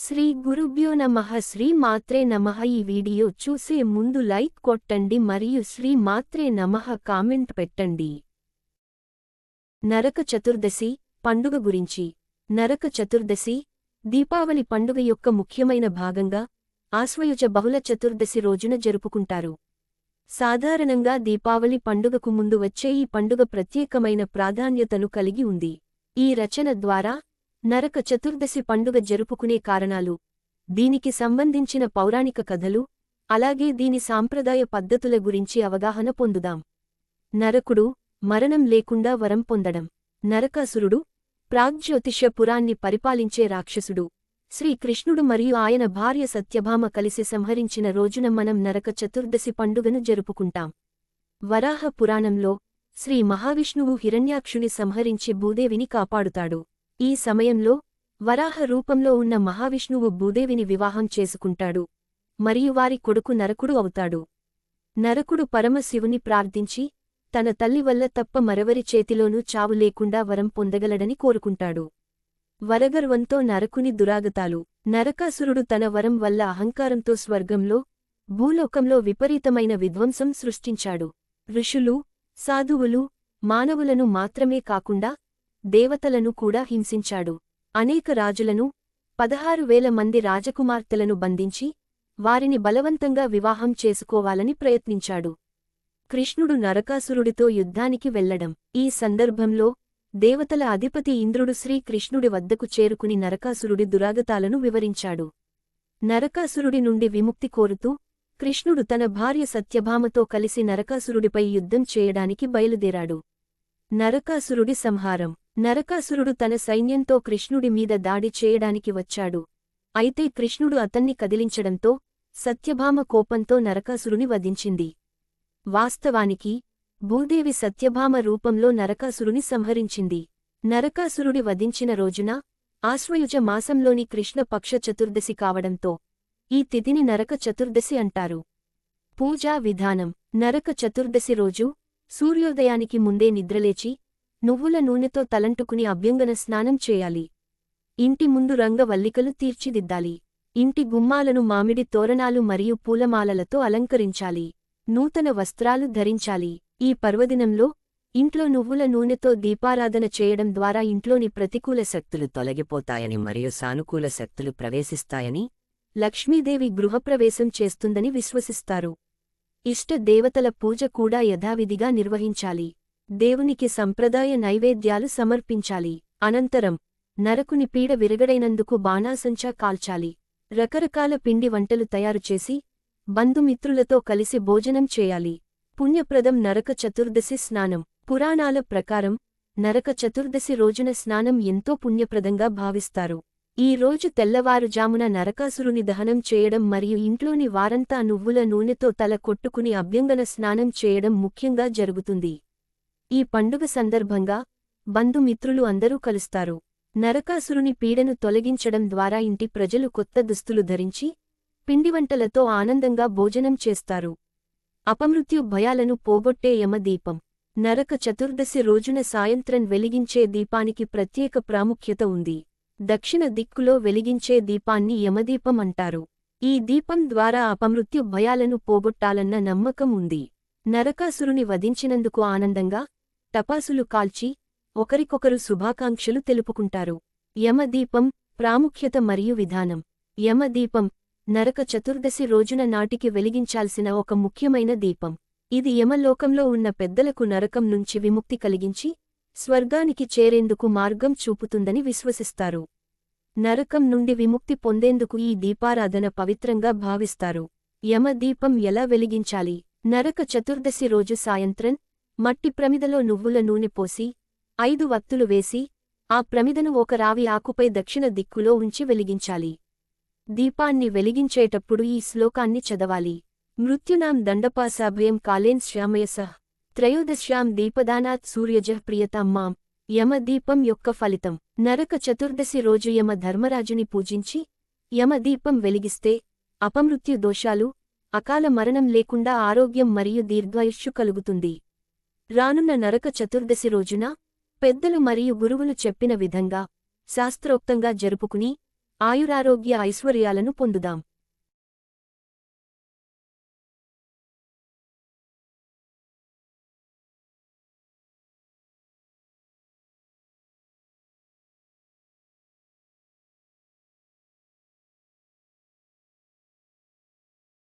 శ్రీ గురుభ్యో నమః. శ్రీ మాత్రే నమః. ఈ వీడియో చూసే ముందు లైక్ కొట్టండి మరియు శ్రీ మాత్రే నమః కామెంట్ పెట్టండి. నరక చతుర్దశి పండుగ గురించి. నరక చతుర్దశి దీపావళి పండుగ యొక్క ముఖ్యమైన భాగంగా ఆశ్వయుజ బహుళ చతుర్దశి రోజున జరుపుకుంటారు. సాధారణంగా దీపావళి పండుగకు ముందు వచ్చే ఈ పండుగ ప్రత్యేకమైన ప్రాధాన్యతను కలిగి ఉంది. ఈ రచన ద్వారా నరక చతుర్దశి పండుగ జరుపుకునే కారణాలు, దీనికి సంబంధించిన పౌరాణిక కథలు, అలాగే దీని సాంప్రదాయ పద్ధతుల గురించి అవగాహన పొందుదాం. నరకుడు మరణం లేకుండా వరం పొందడం. నరకాసురుడు ప్రాగ్జ్యోతిష పురాన్ని పరిపాలించే రాక్షసుడు. శ్రీకృష్ణుడు మరియు ఆయన భార్య సత్యభామ కలిసి సంహరించిన రోజున మనం నరక చతుర్దశి పండుగను జరుపుకుంటాం. వరాహ పురాణంలో శ్రీ మహావిష్ణువు హిరణ్యాక్షుని సంహరించి భూదేవిని కాపాడుతాడు. ఈ సమయంలో వరాహ రూపంలో ఉన్న మహావిష్ణువు భూదేవిని వివాహం చేసుకుంటాడు మరియు వారి కొడుకు నరకుడు అవుతాడు. నరకుడు పరమశివుని ప్రార్థించి తన తల్లి వల్ల తప్ప మరెవరి చేతిలోనూ చావు లేకుండా వరం పొందగలడని కోరుకుంటాడు. వరగర్వంతో నరకుని దురాగతాలు. నరకాసురుడు తన వరం వల్ల అహంకారంతో స్వర్గంలో, భూలోకంలో విపరీతమైన విధ్వంసం సృష్టించాడు. ఋషులు, సాధువులు, మానవులను మాత్రమే కాకుండా దేవతలను కూడా హింసించాడు. అనేక రాజులను, 16,000 మంది రాజకుమార్తెలను బంధించి వారిని బలవంతంగా వివాహం చేసుకోవాలని ప్రయత్నించాడు. కృష్ణుడు నరకాసురుడితో యుద్ధానికి వెళ్లడం. ఈ సందర్భంలో దేవతల అధిపతి ఇంద్రుడు శ్రీకృష్ణుడి వద్దకు చేరుకుని నరకాసురుడి దురాగతాలను వివరించాడు. నరకాసురుడి నుండి విముక్తి కోరుతూ కృష్ణుడు తన భార్య సత్యభామతో కలిసి నరకాసురుడిపై యుద్ధం చేయడానికి బయలుదేరాడు. నరకాసురుడి సంహారం. నరకాసురుడు తన సైన్యంతో కృష్ణుడి మీద దాడి చేయడానికి వచ్చాడు. అయితే కృష్ణుడు అతన్ని కదిలించడంతో సత్యభామ కోపంతో నరకాసురుని వధించింది. వాస్తవానికి భూదేవి సత్యభామ రూపంలో నరకాసురుని సంహరించింది. నరకాసురుడి వధించిన రోజున ఆశ్వయుజ మాసంలోని కృష్ణ పక్ష చతుర్దశి కావడంతో ఈ తిథిని నరక చతుర్దశి అంటారు. పూజా విధానం. నరక చతుర్దశి రోజు సూర్యోదయానికి ముందే నిద్రలేచి నువ్వుల నూనెతో తలంటుకుని అభ్యంగన స్నానం చేయాలి. ఇంటి ముందు రంగవల్లికలు తీర్చిదిద్దాలి. ఇంటి గుమ్మాలను మామిడి తోరణాలు మరియు పూలమాలలతో అలంకరించాలి. నూతన వస్త్రాలు ధరించాలి. ఈ పర్వదినంలో ఇంట్లో నువ్వుల నూనెతో దీపారాధన చేయడం ద్వారా ఇంట్లోని ప్రతికూల శక్తులు తొలగిపోతాయని మరియు సానుకూల శక్తులు ప్రవేశిస్తాయని, లక్ష్మీదేవి గృహప్రవేశం చేస్తుందని విశ్వసిస్తారు. ఇష్ట దేవతల పూజ కూడా యథావిధిగా నిర్వహించాలి. దేవునికి సంప్రదాయ నైవేద్యాలు సమర్పించాలి. అనంతరం నరకుని పీడ విరగడైనందుకు బాణాసంచా కాల్చాలి. రకరకాల పిండి వంటలు తయారుచేసి బంధుమిత్రులతో కలిసి భోజనం చేయాలి. పుణ్యప్రదం. నరక చతుర్దశి స్నానం. పురాణాల ప్రకారం నరక చతుర్దశి రోజున స్నానం ఎంతో పుణ్యప్రదంగా భావిస్తారు. ఈ రోజు తెల్లవారుజామున నరకాసురుని దహనం చేయడం మరియు ఇంట్లోని వారంతా నువ్వుల నూనెతో తల కొట్టుకుని అభ్యంగన స్నానం చేయడం ముఖ్యంగా జరుగుతుంది. ఈ పండుగ సందర్భంగా బంధుమిత్రులు అందరూ కలుస్తారు. నరకాసురుని పీడను తొలగించడం ద్వారా ఇంటి ప్రజలు కొత్త దుస్తులు ధరించి పిండివంటలతో ఆనందంగా భోజనం చేస్తారు. అపమృత్యు భయాలను పోగొట్టే యమదీపం. నరక చతుర్దశి రోజున సాయంత్రం వెలిగించే దీపానికి ప్రత్యేక ప్రాముఖ్యత ఉంది. దక్షిణ దిక్కులో వెలిగించే దీపాన్ని యమదీపం అంటారు. ఈ దీపం ద్వారా అపమృత్యు భయాలను పోగొట్టాలన్న నమ్మకం ఉంది. నరకాసురుని వధించినందుకు ఆనందంగా టపాసులు కాల్చి ఒకరికొకరు శుభాకాంక్షలు తెలుపుకుంటారు. యమదీపం ప్రాముఖ్యత మరియు విధానం. యమదీపం నరక చతుర్దశి రోజున నాటికి వెలిగించాల్సిన ఒక ముఖ్యమైన దీపం. ఇది యమలోకంలో ఉన్న పెద్దలకు నరకం నుంచి విముక్తి కలిగించి స్వర్గానికి చేరేందుకు మార్గం చూపుతుందని విశ్వసిస్తారు. నరకం నుండి విముక్తి పొందేందుకు ఈ దీపారాధన పవిత్రంగా భావిస్తారు. యమదీపం ఎలా వెలిగించాలి? నరక చతుర్దశి రోజు సాయంత్రం మట్టి ప్రమిదలో నువ్వుల నూనె పోసి 5 వత్తులు వేసి ఆ ప్రమిదను ఒక రావి ఆకుపై దక్షిణ దిక్కులో ఉంచి వెలిగించాలి. దీపాన్ని వెలిగించేటప్పుడు ఈ శ్లోకాన్ని చదవాలి. మృత్యునాం దండపాసాభయం కాలేన్ శ్యామయసః త్రయోదశ్యాం దీపదానాత్ సూర్యజః ప్రియతాం మాం. యమదీపం యొక్క ఫలితం. నరక చతుర్దశి రోజు యమ ధర్మరాజుని పూజించి యమదీపం వెలిగిస్తే అపమృత్యు దోషాలు, అకాల మరణం లేకుండా ఆరోగ్యం మరియు దీర్ఘాయుష్యు కలుగుతుంది. రానున్న నరక చతుర్దశి రోజున పెద్దలు మరియు గురువులు చెప్పిన విధంగా శాస్త్రోక్తంగా జరుపుకుని ఆయురారోగ్య ఐశ్వర్యాలను పొందుదాం.